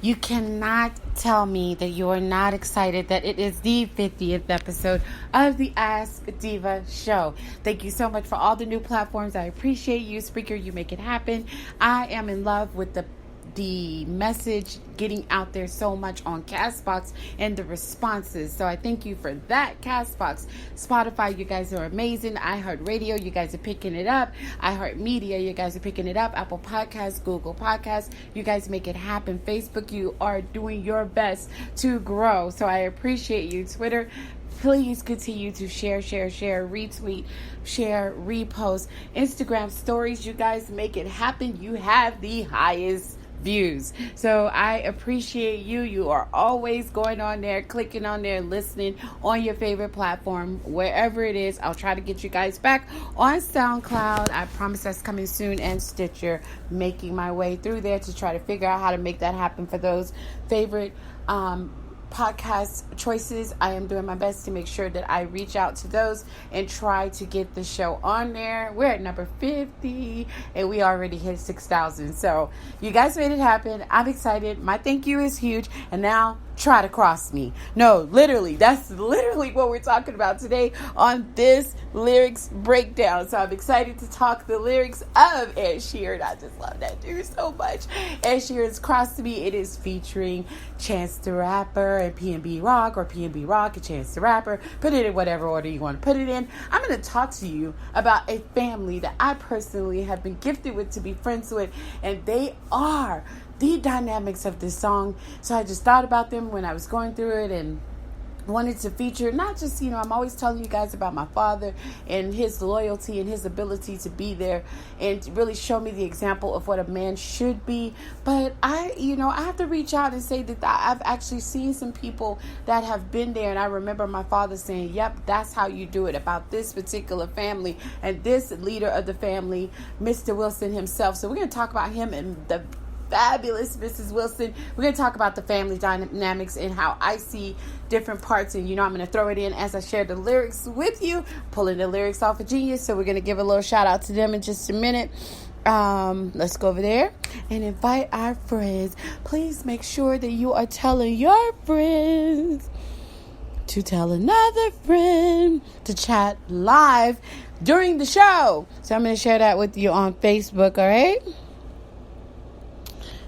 You cannot tell me that you are not excited that it is the 50th episode of the Ask DeeVa show. Thank you so much for all the new platforms. I appreciate you, Speaker. You make it happen. I am in love with the message getting out there so much on Castbox and the responses. So I thank you for that, Castbox. Spotify, you guys are amazing. iHeartRadio, you guys are picking it up. iHeartMedia, you guys are picking it up. Apple Podcasts, Google Podcasts, you guys make it happen. Facebook, you are doing your best to grow. So I appreciate you. Twitter, please continue to share, retweet, share, repost. Instagram stories, you guys make it happen. You have the highest views. So I appreciate you. You are always going on there, clicking on there, listening on your favorite platform, wherever it is. I'll try to get you guys back on SoundCloud. I promise that's coming soon, and Stitcher. Making my way through there to try to figure out how to make that happen for those favorite podcast choices. I am doing my best to make sure that I reach out to those and try to get the show on there. We're at number 50 and we already hit 6,000. So you guys made it happen. I'm excited. My thank you is huge. And now try to cross me. No, literally, that's literally what we're talking about today on this lyrics breakdown. So I'm excited to talk the lyrics of Ed Sheeran. I just love that dude so much. Ed Sheeran's Cross Me. It is featuring Chance the Rapper and PnB Rock, or PnB Rock and Chance the Rapper. Put it in whatever order you want to put it in. I'm going to talk to you about a family that I personally have been gifted with to be friends with, and they are the dynamics of this song. So I just thought about them when I was going through it and wanted to feature not just, I'm always telling you guys about my father and his loyalty and his ability to be there and to really show me the example of what a man should be. But I have to reach out and say that I've actually seen some people that have been there, and I remember my father saying, yep, that's how you do it, about this particular family and this leader of the family, Mr. Wilson himself. So we're going to talk about him and the fabulous Mrs. Wilson. We're going to talk about the family dynamics and how I see different parts. And, I'm going to throw it in as I share the lyrics with you, pulling the lyrics off of Genius. So we're going to give a little shout out to them in just a minute. Let's go over there and invite our friends. Please make sure that you are telling your friends to tell another friend to chat live during the show. So I'm going to share that with you on Facebook. All right.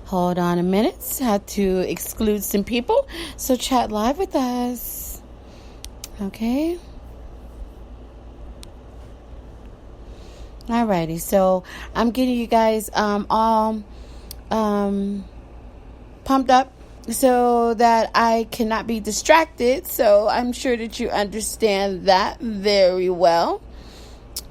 Hold on a minute. Had to exclude some people. So chat live with us. Okay. Alrighty. So I'm getting you guys all pumped up so that I cannot be distracted. So I'm sure that you understand that very well.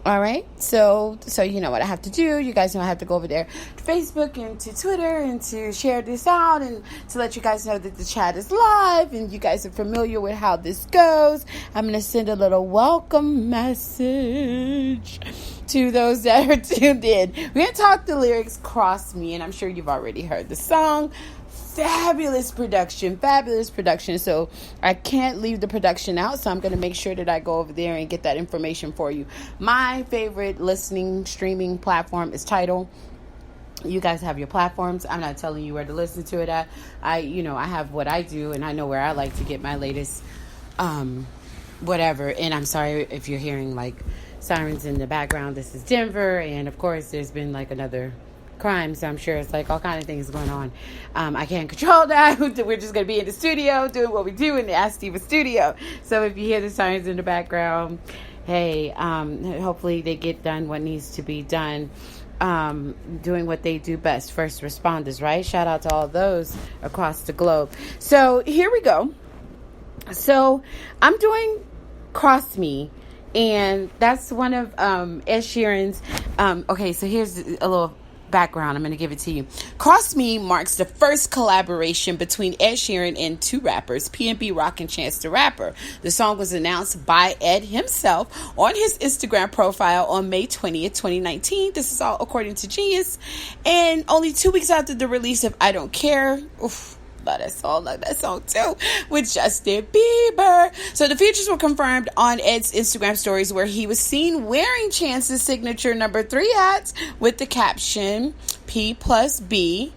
All right, so you know what I have to do. You guys know I have to go over there to Facebook and to Twitter and to share this out and to let you guys know that the chat is live and you guys are familiar with how this goes. I'm going to send a little welcome message to those that are tuned in. We're going to talk the lyrics, Cross Me, and I'm sure you've already heard the song. Fabulous production. So I can't leave the production out. So I'm going to make sure that I go over there and get that information for you. My favorite listening, streaming platform is Tidal. You guys have your platforms. I'm not telling you where to listen to it at. I have what I do, and I know where I like to get my latest, whatever. And I'm sorry if you're hearing like sirens in the background. This is Denver. And of course, there's been like another crime, so I'm sure it's like all kind of things going on. I can't control that. We're just going to be in the studio doing what we do in the Ask DeeVa studio. So if you hear the sirens in the background, hey, hopefully they get done what needs to be done, doing what they do best. First responders, right? Shout out to all those across the globe. So here we go. So I'm doing Cross Me, and that's one of Ed Sheeran's. Okay, so here's a little background. I'm going to give it to you. Cross Me marks the first collaboration between Ed Sheeran and two rappers, PnB Rock and Chance the Rapper. The song was announced by Ed himself on his Instagram profile on May 20th, 2019. This is all according to Genius. And only 2 weeks after the release of I Don't Care, love that song too, with Justin Bieber. So the features were confirmed on Ed's Instagram stories, where he was seen wearing Chance's signature number 3 hats with the caption P+B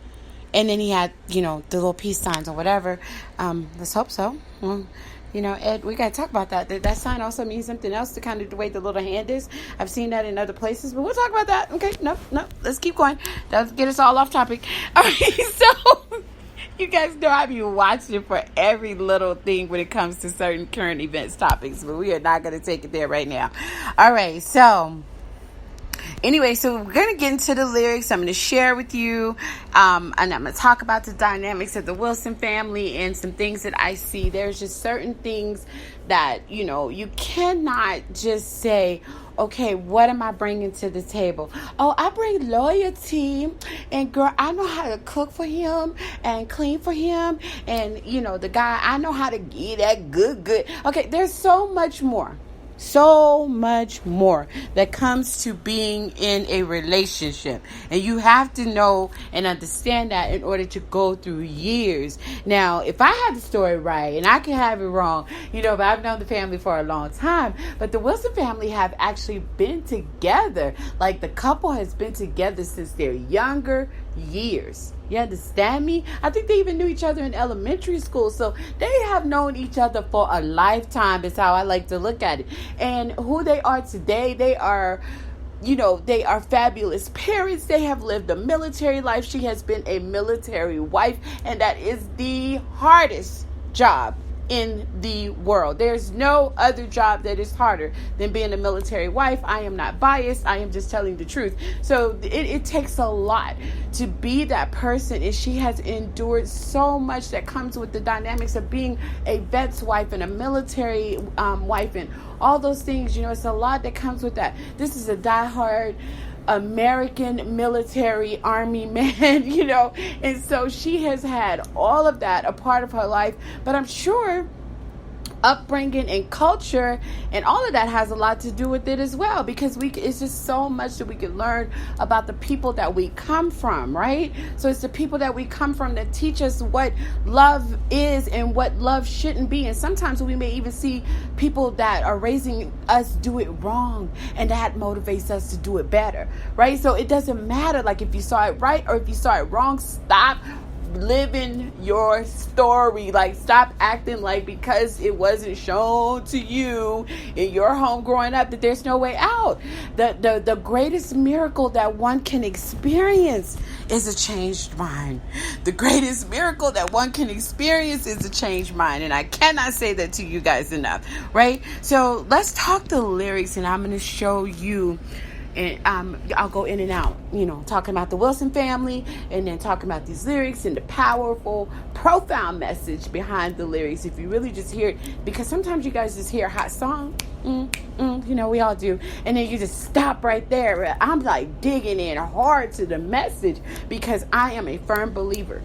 And then he had, the little peace signs or whatever. Let's hope so. Well, Ed, we got to talk about that. That sign also means something else, to kind of the way the little hand is. I've seen that in other places, but we'll talk about that. Okay, no, let's keep going. Don't get us all off topic. All right, so you guys know I be watching for every little thing when it comes to certain current events topics, but we are not going to take it there right now. All right, so anyway, so we're going to get into the lyrics. I'm going to share with you, and I'm going to talk about the dynamics of the Wilson family and some things that I see. There's just certain things that, you cannot just say, okay, what am I bringing to the table? Oh, I bring loyalty, and girl, I know how to cook for him and clean for him, and, the guy, I know how to get that good. Okay, there's so much more that comes to being in a relationship, and you have to know and understand that in order to go through years. Now, if I had the story right, and I can have it wrong, but I've known the family for a long time, but the Wilson family have actually been together, like the couple has been together since their younger years. You understand me? I think they even knew each other in elementary school. So they have known each other for a lifetime, is how I like to look at it. And who they are today, they are fabulous parents. They have lived a military life. She has been a military wife, and that is the hardest job in the world. There's no other job that is harder than being a military wife. I am not biased. I am just telling the truth. So it takes a lot to be that person, and she has endured so much that comes with the dynamics of being a vet's wife and a military wife and all those things. It's a lot that comes with that. This is a diehard American military army man, and so she has had all of that a part of her life, but I'm sure upbringing and culture and all of that has a lot to do with it as well, because it's just so much that we can learn about the people that we come from, right? So it's the people that we come from that teach us what love is and what love shouldn't be. And sometimes we may even see people that are raising us do it wrong, and that motivates us to do it better, right? So it doesn't matter, like, if you saw it right or if you saw it wrong. Stop living your story. Like, stop acting like because it wasn't shown to you in your home growing up that there's no way out. The greatest miracle that one can experience is a changed mind. The greatest miracle that one can experience is a changed mind, and I cannot say that to you guys enough, right? So let's talk the lyrics, and I'm going to show you. And I'll go in and out, talking about the Wilson family, and then talking about these lyrics and the powerful, profound message behind the lyrics. If you really just hear it, because sometimes you guys just hear a hot song, we all do, and then you just stop right there. I'm like digging in hard to the message, because I am a firm believer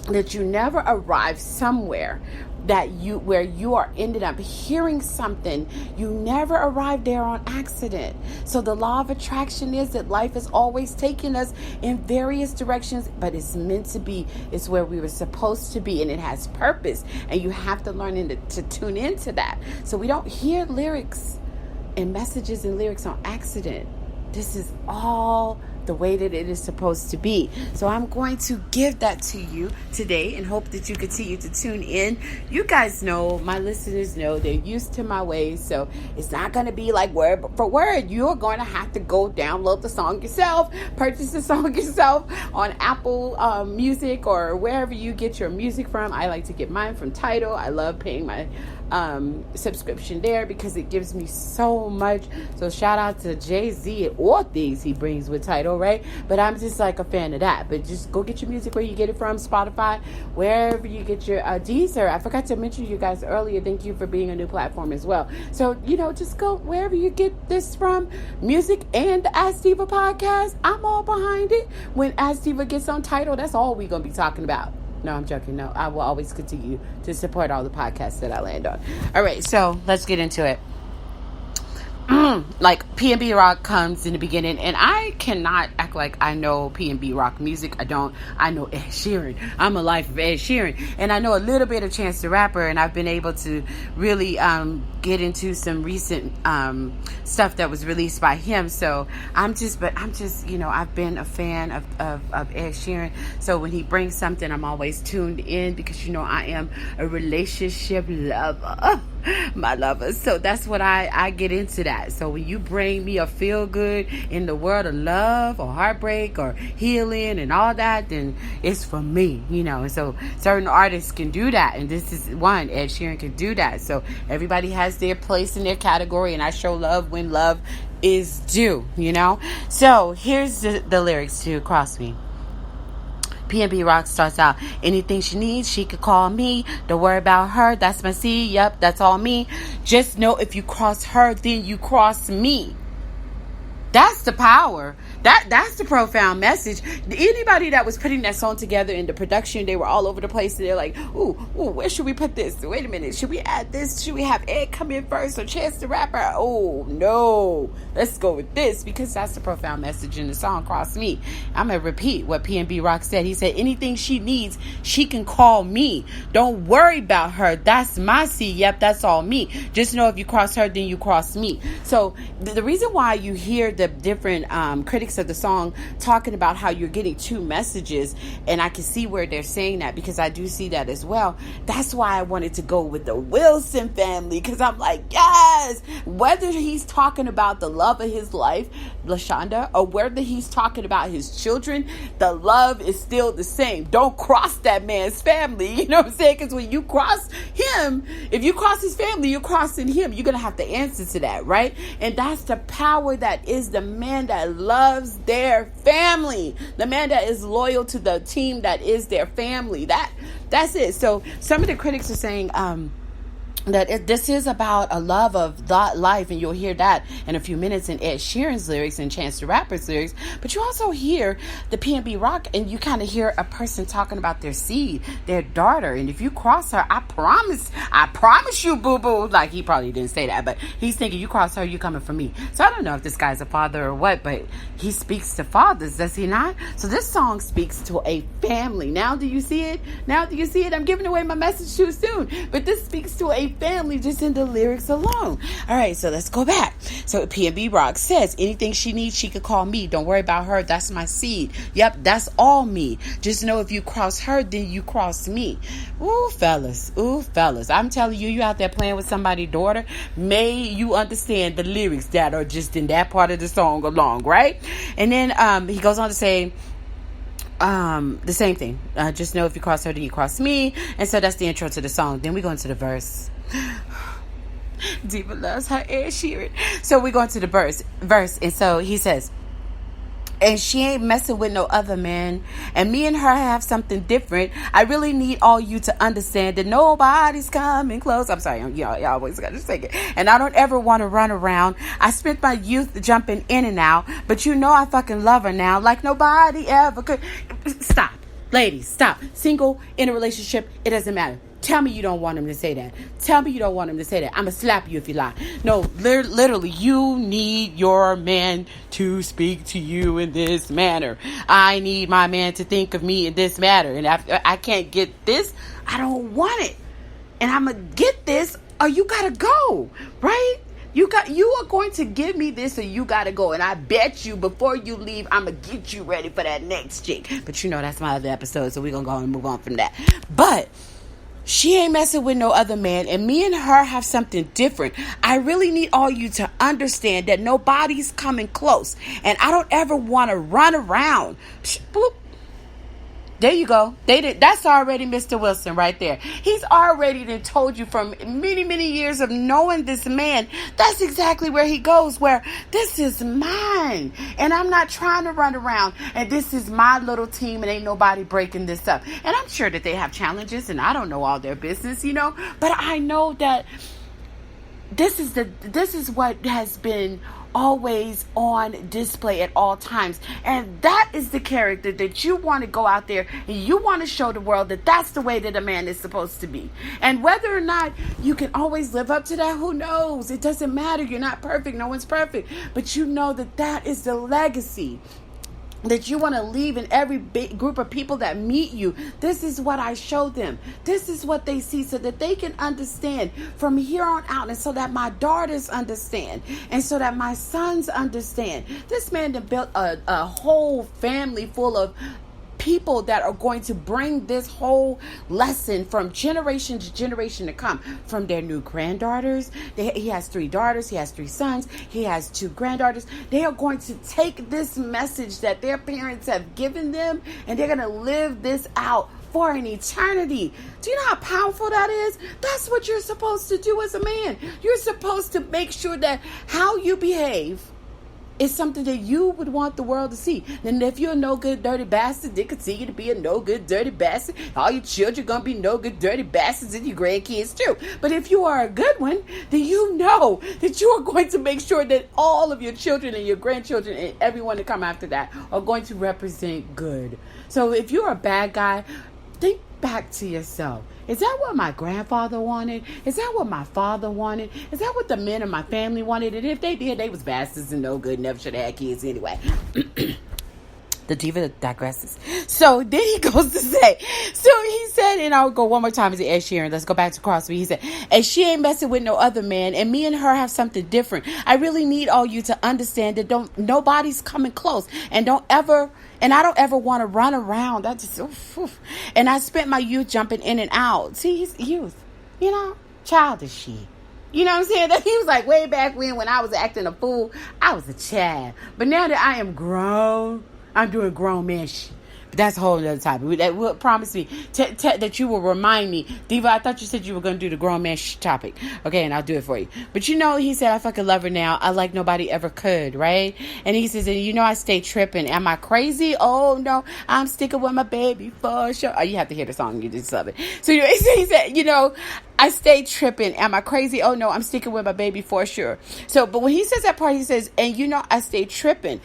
that you never arrive somewhere where you are ended up hearing something. You never arrive there on accident. So the law of attraction is that life is always taking us in various directions, but it's meant to be. It's where we were supposed to be, and it has purpose, and you have to learn to tune into that. So we don't hear lyrics and messages and lyrics on accident. This is all the way that it is supposed to be. So I'm going to give that to you today and hope that you continue to tune in. You guys know, my listeners know, they're used to my ways, so it's not going to be like word for word. You're going to have to go download the song yourself, purchase the song yourself on Apple Music or wherever you get your music from. I like to get mine from Tidal. I love paying my subscription there because it gives me so much. So shout out to Jay-Z and all things he brings with Tidal, right? But I'm just like a fan of that. But just go get your music where you get it from, Spotify, wherever you get your Deezer. I forgot to mention you guys earlier. Thank you for being a new platform as well. So, just go wherever you get this from, music and the Ask DeeVa podcast. I'm all behind it. When Ask DeeVa gets on Tidal, that's all we're going to be talking about. No, I'm joking. No, I will always continue to support all the podcasts that I land on. All right, so let's get into it. Like PnB Rock comes in the beginning, and I cannot act like I know PnB rock music. I don't. I know Ed Sheeran. I'm a life of Ed Sheeran. And I know a little bit of Chance the Rapper, and I've been able to really get into some recent stuff that was released by him. So I'm just, I've been a fan of Ed Sheeran. So when he brings something, I'm always tuned in because, I am a relationship lover. My lover. So that's what I get into that. So when you bring me a feel good in the world of love or heartbreak or healing and all that, then it's for me, And so certain artists can do that. And this is one. Ed Sheeran can do that. So everybody has their place in their category, and I show love when love is due, So here's the lyrics to Cross Me. PnB Rock starts out, anything she needs, she could call me. Don't worry about her, that's my seed. Yep, that's all me. Just know if you cross her, then you cross me. That's the power. That's the profound message. Anybody that was putting that song together in the production, they were all over the place. And they're like, ooh, where should we put this? Wait a minute. Should we add this? Should we have Ed come in first or Chance the Rapper? Oh, no. Let's go with this because that's the profound message in the song, Cross Me. I'm going to repeat what PnB Rock said. He said, anything she needs, she can call me. Don't worry about her. That's my seed. Yep, that's all me. Just know if you cross her, then you cross me. So the reason why you hear the different critics of the song talking about how you're getting two messages, and I can see where they're saying that because I do see that as well. That's why I wanted to go with the Wilson family, because I'm like, yes, whether he's talking about the love of his life, LaShonda, or whether he's talking about his children, the love is still the same. Don't cross that man's family, you know what I'm saying? Because when you cross him, if you cross his family, you're crossing him. You're going to have to answer to that, right? And that's the power that is the man that loves their family, the man that is loyal to the team that is their family. That's it. So some of the critics are saying that this is about a love of life, and you'll hear that in a few minutes in Ed Sheeran's lyrics and Chance the Rapper's lyrics. But you also hear the PnB Rock, and you kind of hear a person talking about their seed, their daughter, and if you cross her, I promise you, boo-boo. Like, he probably didn't say that, but he's thinking, you cross her, you coming for me. So I don't know if this guy's a father or what, but he speaks to fathers, does he not? So this song speaks to a family. Now do you see it? I'm giving away my message too soon, but this speaks to a family just in the lyrics alone. All right, so let's go back. So PnB Rock says, anything she needs, she could call me. Don't worry about her, that's my seed. Yep, that's all me. Just know if you cross her, then you cross me. Ooh, fellas. I'm telling you, you out there playing with somebody's daughter, may you understand the lyrics that are just in that part of the song along, right? And then he goes on to say, the same thing. Just know if you cross her, then you cross me. And so that's the intro to the song. Then we go into the verse. DeeVa loves her Ed Sheeran. So we go into the verse. And so he says, and she ain't messing with no other man, and me and her have something different. I really need all you to understand that nobody's coming close. I'm sorry, y'all always gotta sing it. And I don't ever want to run around. I spent my youth jumping in and out, but I fucking love her now like nobody ever could. Stop, ladies, stop. Single, in a relationship, it doesn't matter. Tell me you don't want him to say that. Tell me you don't want him to say that. I'm going to slap you if you lie. No, literally, you need your man to speak to you in this manner. I need my man to think of me in this manner. And if I can't get this, I don't want it. And I'm going to get this, or you got to go, right? You are going to give me this, or you got to go. And I bet you before you leave, I'm going to get you ready for that next chick. But that's my other episode, so we're going to go and move on from that. But she ain't messing with no other man, and me and her have something different. I really need all you to understand that nobody's coming close, and I don't ever want to run around. Bloop. There you go. That's already Mr. Wilson right there. He's already then told you from many, many years of knowing this man. That's exactly where he goes, where this is mine. And I'm not trying to run around. And this is my little team, and ain't nobody breaking this up. And I'm sure that they have challenges, and I don't know all their business, But I know that this is what has been always on display at all times, and that is the character that you want to go out there and you want to show the world that that's the way that a man is supposed to be. And whether or not you can always live up to that, who knows? It doesn't matter. You're not perfect. No one's perfect, but that is the legacy that you want to leave in every big group of people that meet you. This is what I show them. This is what they see, so that they can understand from here on out, and so that my daughters understand, and so that my sons understand. This man that built a whole family full of people that are going to bring this whole lesson from generation to generation to come, from their new granddaughters. He has 3 daughters, he has 3 sons, he has 2 granddaughters. They are going to take this message that their parents have given them, and they're going to live this out for an eternity. Do you know how powerful that is? That's what you're supposed to do as a man. You're supposed to make sure that how you behave is something that you would want the world to see. And if you're a no good dirty bastard, they continue to be a no good dirty bastard. All your children are going to be no good dirty bastards, and your grandkids too. But if you are a good one, then you know that you are going to make sure that all of your children and your grandchildren and everyone that come after that are going to represent good. So if you're a bad guy, think back to yourself. Is that what my grandfather wanted? Is that what my father wanted? Is that what the men of my family wanted? And if they did, they was bastards and no good, never should have had kids anyway. The diva digresses. So then he goes to say, so he said, and I'll go one more time, as Ed Sheeran, let's go back to Crosby. He said, and she ain't messing with no other man, and me and her have something different. I really need all you to understand that nobody's coming close, and I don't ever want to run around. That just, and I spent my youth jumping in and out. See, he's youth, childish shit. You know what I'm saying? That he was like, way back when I was acting a fool, I was a child. But now that I am grown, I'm doing grown man shit. But that's a whole other topic. That will promise me that you will remind me. DeeVa, I thought you said you were going to do the grown man topic. Okay, and I'll do it for you. But he said, I fucking love her now. I like nobody ever could, right? And he says, and I stay tripping. Am I crazy? Oh, no. I'm sticking with my baby for sure. Oh, you have to hear the song. You just love it. So anyway, he said, I stay tripping. Am I crazy? Oh, no, I'm sticking with my baby for sure. So, but when he says that part, he says, and I stay tripping.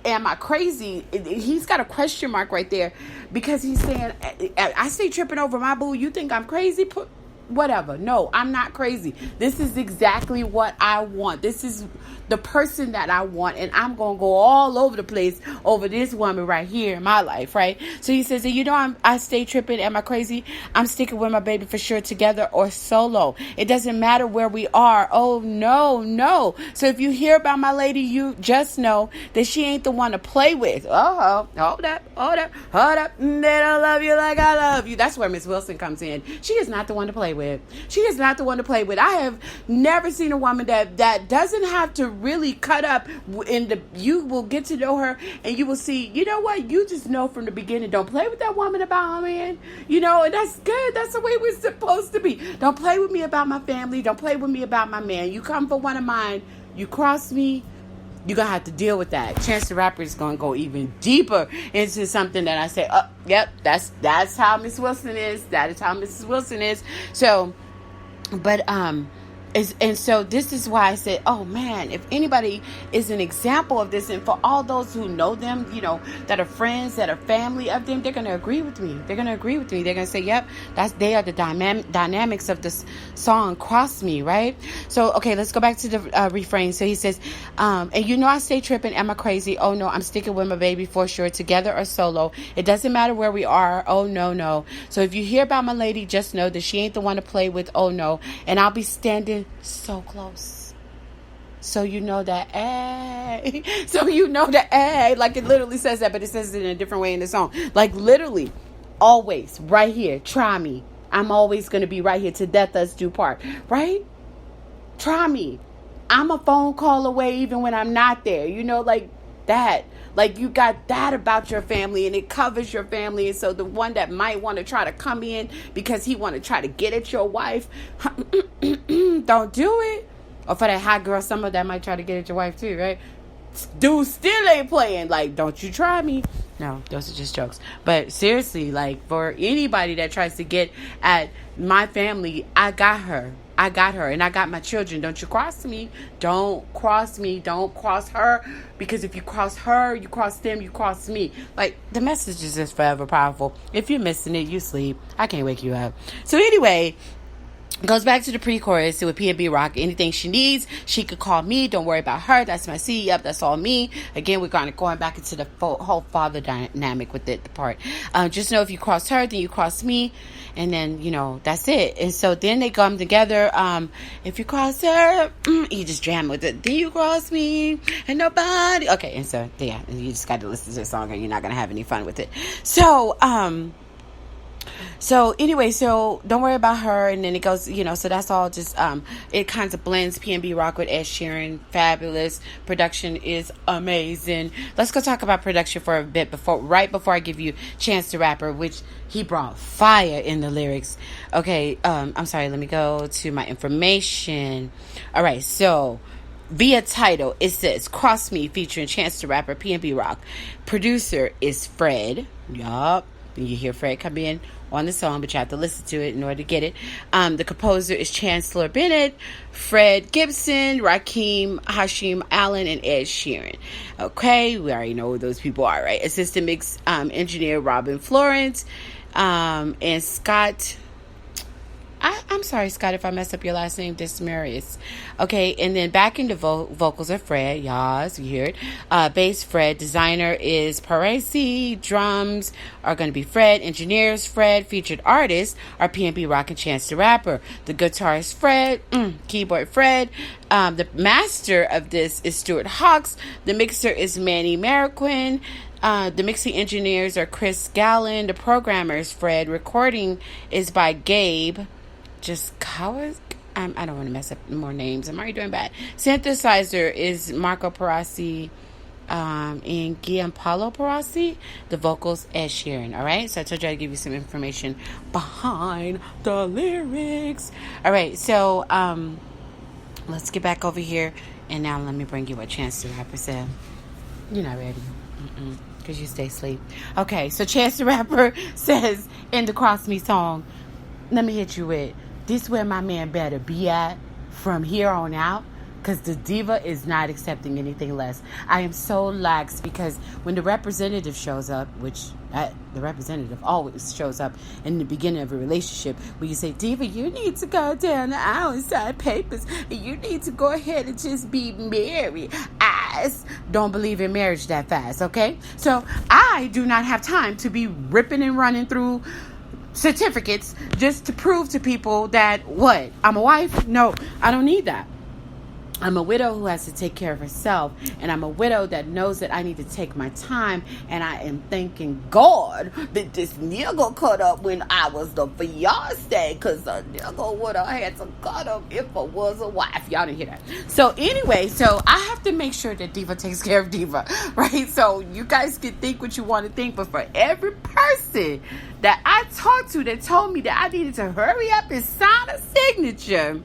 Am I crazy? He's got a question mark right there, because he's saying, I stay tripping over my boo. You think I'm crazy? Whatever. No, I'm not crazy. This is exactly what I want. This is the person that I want, and I'm going to go all over the place over this woman right here in my life, right? So he says, I stay tripping. Am I crazy? I'm sticking with my baby for sure, together or solo. It doesn't matter where we are. Oh, no. So if you hear about my lady, you just know that she ain't the one to play with. Oh, hold up. They don't love you like I love you. That's where Miss Wilson comes in. She is not the one to play with. She is not the one to play with. I have never seen a woman that doesn't have to really cut up. You will get to know her, and you will see, you know what? You just know from the beginning, don't play with that woman about her man. And that's good. That's the way we're supposed to be. Don't play with me about my family. Don't play with me about my man. You come for one of mine, you cross me, you're going to have to deal with that. Chance the Rapper is going to go even deeper into something that I say, oh, yep, that's how Miss Wilson is. That is how Mrs. Wilson is. So, but, and so this is why I said, oh man, if anybody is an example of this, and for all those who know them, that are friends, that are family of them, they're going to agree with me. They're going to say, yep, they are the dynamics of this song, Cross Me, right? So, okay, let's go back to the refrain. So he says, and I stay tripping. Am I crazy? Oh no, I'm sticking with my baby for sure, together or solo. It doesn't matter where we are. Oh no. So if you hear about my lady, just know that she ain't the one to play with. Oh no. And I'll be standing so close. So you know that, hey. Like it literally says that, but it says it in a different way in the song. Like literally, always, right here, try me. I'm always going to be right here to death us do part, right? Try me. I'm a phone call away even when I'm not there, like that. Like you got that about your family, and it covers your family. And so the one that might want to try to come in because he want to try to get at your wife, don't do it. Or for that hot girl, some of that might try to get at your wife too, right? Dude still ain't playing. Like, don't you try me. No, those are just jokes. But seriously, like for anybody that tries to get at my family, I got her, and I got my children. Don't you cross me. Don't cross me. Don't cross her. Because if you cross her, you cross them, you cross me. Like, the message is just forever powerful. If you're missing it, you sleep. I can't wake you up. So anyway, Goes back to the pre-chorus with PnB Rock. Anything she needs, she could call me. Don't worry about her. That's my C. Yep, that's all me. Again, we're going back into the whole father dynamic with it, the part. Just know if you cross her, then you cross me. And then, that's it. And so then they come together. If you cross her, you just jam with it. Then you cross me and nobody. Okay, and so, yeah, and you just got to listen to the song or you're not going to have any fun with it. So anyway, so don't worry about her. And then it goes, so that's all just, it kind of blends PnB Rock with Ed Sheeran. Fabulous. Production is amazing. Let's go talk about production for a bit right before I give you Chance the Rapper, which he brought fire in the lyrics. Okay. I'm sorry. Let me go to my information. All right. So via title, it says Cross Me featuring Chance the Rapper, PnB Rock. Producer is Fred. Yup. You hear Fred come in on the song, but you have to listen to it in order to get it. The composer is Chancellor Bennett, Fred Gibson, Rakim Hashim Allen, and Ed Sheeran. Okay, we already know who those people are, right? Assistant mix engineer Robin Florence, and Scott. I'm sorry, Scott, if I mess up your last name, Dismarius. Okay, and then back into vocals are Fred. Yes, you hear it. Bass, Fred. Designer is Parisi. Drums are going to be Fred. Engineers, Fred. Featured artists are PnB Rock and Chance the Rapper. The guitarist, Fred. Keyboard, Fred. The master of this is Stuart Hawks. The mixer is Manny Marroquin. The mixing engineers are Chris Gallen. The programmer is Fred. Recording is by Gabe. I don't want to mess up more names. I'm already doing bad. Synthesizer is Marco Parasi and Gianpaolo Parasi. The vocals, Ed Sheeran. All right. So I told you I'd give you some information behind the lyrics. All right. So let's get back over here. And now let me bring you what Chance the Rapper said. You're not ready. Because you stay asleep. Okay. So Chance the Rapper says in the Cross Me song, let me hit you with, this where my man better be at from here on out, because the DeeVa is not accepting anything less. I am so lax because when the representative shows up, which the representative always shows up in the beginning of a relationship, where you say, DeeVa, you need to go down the aisle and sign papers, and you need to go ahead and just be married. I don't believe in marriage that fast, okay? So I do not have time to be ripping and running through certificates just to prove to people that I'm a wife. No, I don't need that. I'm a widow who has to take care of herself, and I'm a widow that knows that I need to take my time, and I am thanking God that this nigga cut up when I was the fiance, because a nigga would have had to cut up if I was a wife. Y'all didn't hear that. So anyway, so I have to make sure that DeeVa takes care of DeeVa, right? So you guys can think what you want to think, but for every person that I talked to that told me that I needed to hurry up and sign a signature,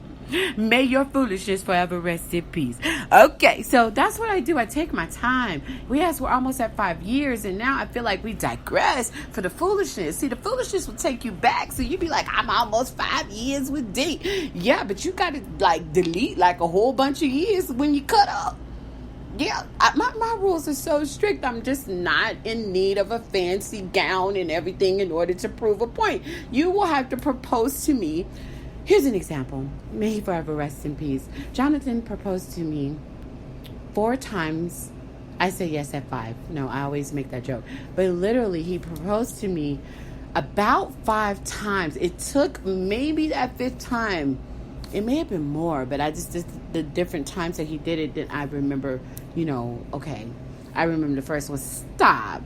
may your foolishness forever rest in peace. Okay, so that's what I do. I take my time. We're almost at 5 years, and now I feel like we digress for the foolishness. See, the foolishness will take you back, so you be like, I'm almost 5 years with D. Yeah, but you got to delete a whole bunch of years when you cut up. Yeah, my rules are so strict. I'm just not in need of a fancy gown and everything in order to prove a point. You will have to propose to me. Here's an example. May he forever rest in peace. Jonathan proposed to me 4 times. I say yes at 5. No, I always make that joke. But literally, he proposed to me about 5 times. It took maybe that 5th time. It may have been more, but I just the different times that he did it, then I remember, okay. I remember the first one, stop.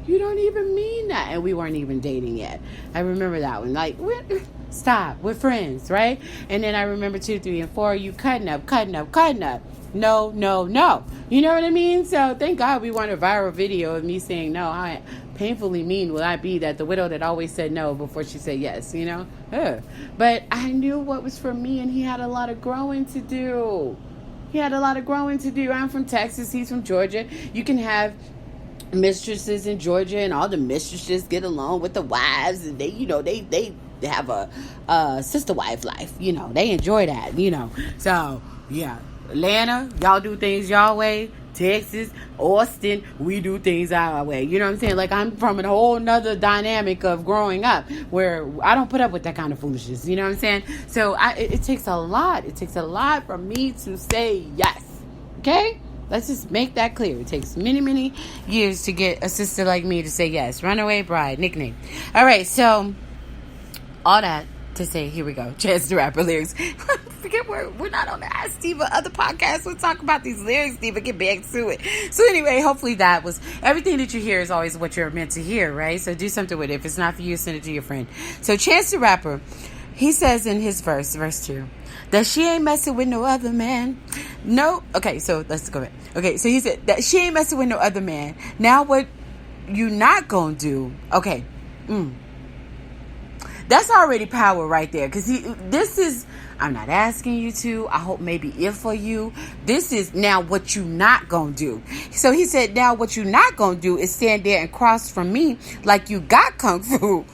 You don't even mean that. And we weren't even dating yet. I remember that one. Stop. We're friends, right? And then I remember 2, 3, and 4, you cutting up. No. You know what I mean? So thank God we want a viral video of me saying no. How painfully mean will I be that the widow that always said no before she said yes, But I knew what was for me, and he had a lot of growing to do. I'm from Texas. He's from Georgia. You can have mistresses in Georgia, and all the mistresses get along with the wives, and they have a sister wife life. They enjoy that. So yeah, Atlanta, y'all do things y'all way. Texas, Austin, we do things our way. You know what I'm saying? Like, I'm from a whole nother dynamic of growing up where I don't put up with that kind of foolishness. You know what I'm saying? So it takes a lot. It takes a lot for me to say yes. Okay? Let's just make that clear. It takes many, many years to get a sister like me to say yes. Runaway Bride, nickname. All right, so all that to say, here we go. Chance the Rapper lyrics. Forget we're not on the Ask DeeVa other podcast. We'll talk about these lyrics, DeeVa. Get back to it. So anyway, hopefully that was everything that you hear is always what you're meant to hear, right? So do something with it. If it's not for you, send it to your friend. So Chance the Rapper, he says in his verse 2, that she ain't messing with no other man. No. Okay, so let's go back. Okay, so he said that she ain't messing with no other man. Now what you not gonna do? Okay. That's already power right there. Because this is, I'm not asking you to. I hope maybe if for you. This is now what you not gonna do. So he said, now what you not gonna do is stand there and cross from me like you got kung fu.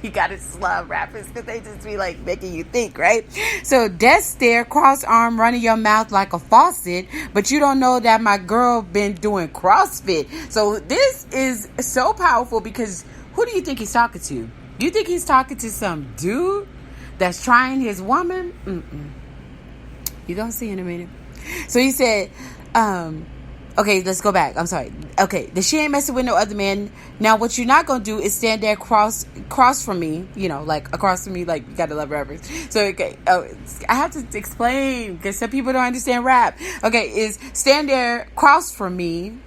You gotta love rappers because they just be like making you think, right? So death stare, cross arm, running your mouth like a faucet, but you don't know that my girl been doing CrossFit. So this is so powerful because who do you think he's talking to? You think he's talking to some dude that's trying his woman? You're gonna see in a minute. So he said, okay, let's go back. I'm sorry. Okay, the she ain't messing with no other man. Now, what you're not gonna do is stand there cross from me. You know, like across from me. Like, you gotta love rappers. So, okay, I have to explain because some people don't understand rap. Okay, is stand there across from me,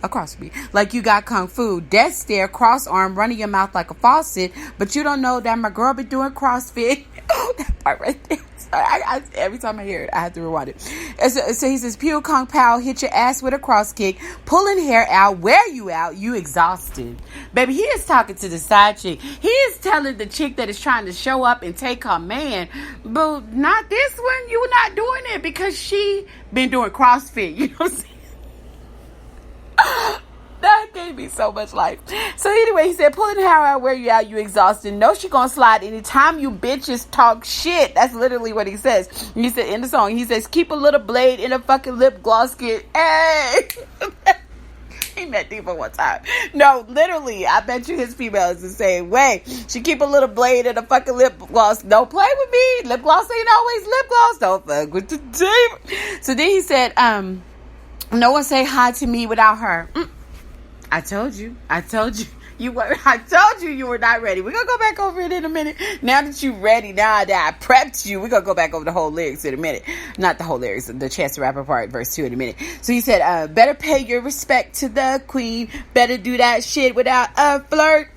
like you got kung fu. Death stare, cross arm, running your mouth like a faucet, but you don't know that my girl been doing CrossFit. Oh, that part right there. I every time I hear it, I have to rewind it. So he says, Pew Kong Pow, hit your ass with a cross kick, pulling hair out, wear you out, you exhausted. Baby, he is talking to the side chick. He is telling the chick that is trying to show up and take her man, but not this one. You not doing it because she been doing CrossFit. You know what I'm saying? That gave me so much life. So anyway, he said, pulling hair out, wear you out, you exhausted. No, she gonna slide anytime you bitches talk shit. That's literally what he says. He said in the song, he says, keep a little blade in a fucking lip gloss kit. Hey! He met DeeVa one time. No, literally, I bet you his female is the same way. She keep a little blade in a fucking lip gloss. Don't play with me. Lip gloss ain't always lip gloss. Don't fuck with the DeeVa. So then he said, no one say hi to me without her. I told you you were not ready. We're gonna go back over it in a minute. Now that you're ready, now that I prepped you, we're gonna go back over the whole lyrics in a minute. Not the whole lyrics, the Chance the Rapper part, verse 2 in a minute. So he said, better pay your respect to the queen. Better do that shit without a flirt.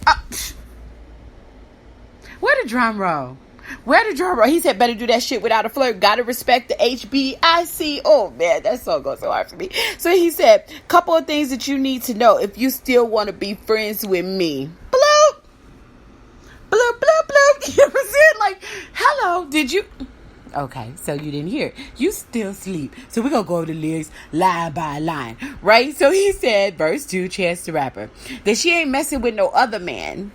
Where the drum roll? He said, better do that shit without a flirt. Gotta respect the HBIC. Oh, man, that song goes so hard for me. So he said, couple of things that you need to know if you still want to be friends with me. Bloop. Bloop, bloop, bloop. You ever said, like, hello, did you... Okay, so you didn't hear it. You still sleep. So we're going to go over the lyrics line by line, right? So he said, verse 2, Chance the Rapper, that she ain't messing with no other man.